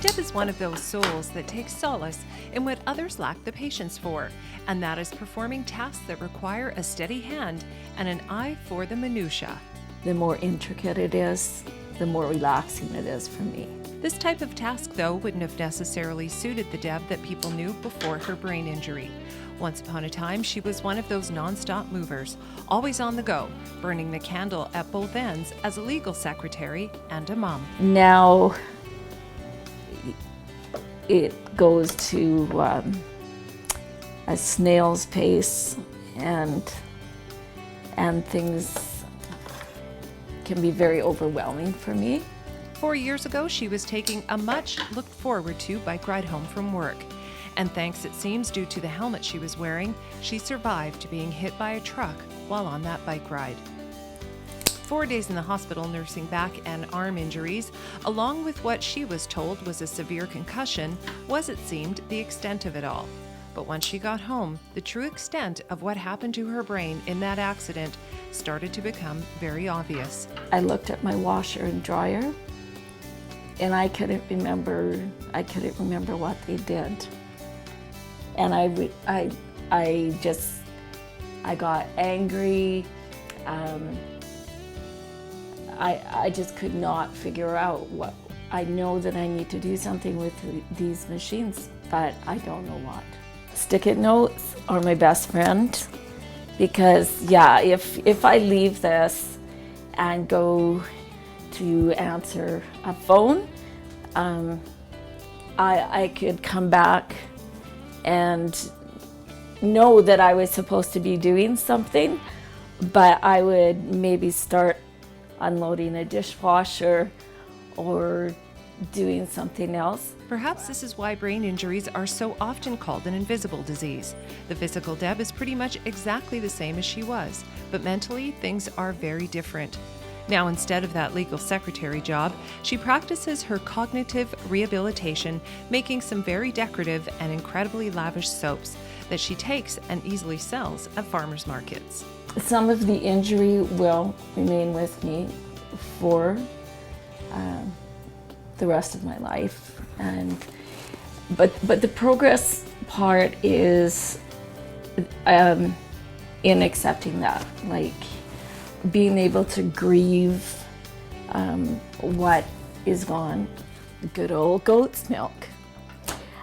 Deb is one of those souls that takes solace in what others lack the patience for, and that is performing tasks that require a steady hand and an eye for the minutiae. The more intricate it is, the more relaxing it is for me. This type of task, though, wouldn't have necessarily suited the Deb that people knew before her brain injury. Once upon a time, she was one of those non-stop movers, always on the go, burning the candle at both ends as a legal secretary and a mom. Now it goes to a snail's pace, and things can be very overwhelming for me. 4 years ago, she was taking a much looked forward to bike ride home from work. And thanks, it seems, due to the helmet she was wearing, she survived being hit by a truck while on that bike ride. 4 days in the hospital nursing back and arm injuries, along with what she was told was a severe concussion, was, it seemed, the extent of it all. But once she got home, the true extent of what happened to her brain in that accident started to become very obvious. I looked at my washer and dryer, and I couldn't remember what they did. And I got angry. I just could not figure out what. I know that I need to do something with these machines, but I don't know what. Stick-it notes are my best friend, because if I leave this and go to answer a phone, I could come back and know that I was supposed to be doing something, but I would maybe start unloading a dishwasher or doing something else. Perhaps this is why brain injuries are so often called an invisible disease. The physical Deb is pretty much exactly the same as she was, but mentally things are very different. Now, instead of that legal secretary job, she practices her cognitive rehabilitation, making some very decorative and incredibly lavish soaps that she takes and easily sells at farmers markets. Some of the injury will remain with me for the rest of my life, but the progress part is in accepting that, like being able to grieve what is gone. Good old goat's milk.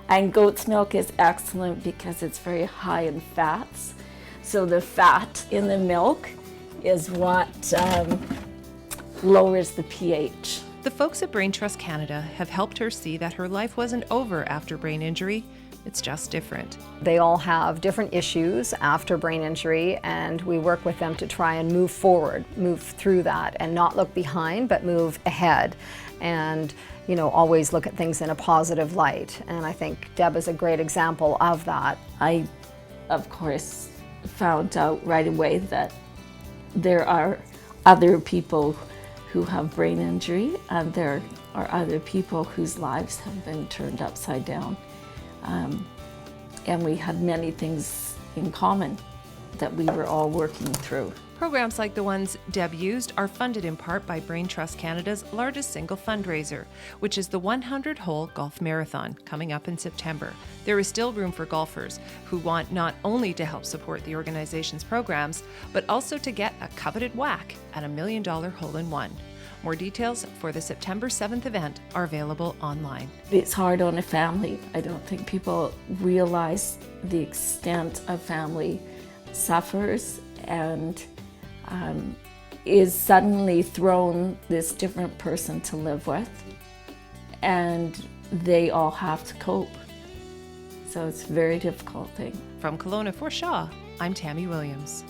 And goat's milk is excellent because it's very high in fats. So the fat in the milk is what lowers the pH. The folks at BrainTrust Canada have helped her see that her life wasn't over after brain injury. It's just different. They all have different issues after brain injury, and we work with them to try and move forward, move through that, and not look behind, but move ahead. And always look at things in a positive light. And I think Deb is a great example of that. I, of course, found out right away that there are other people who have brain injury, and there are other people whose lives have been turned upside down. And we had many things in common that we were all working through. Programs like the ones Deb used are funded in part by BrainTrust Canada's largest single fundraiser, which is the 100-hole golf marathon coming up in September. There is still room for golfers who want not only to help support the organization's programs, but also to get a coveted whack at $1 million hole-in-one. More details for the September 7th event are available online. It's hard on a family. I don't think people realize the extent a family suffers and is suddenly thrown this different person to live with, and they all have to cope. So it's a very difficult thing. From Kelowna for Shaw, I'm Tammy Williams.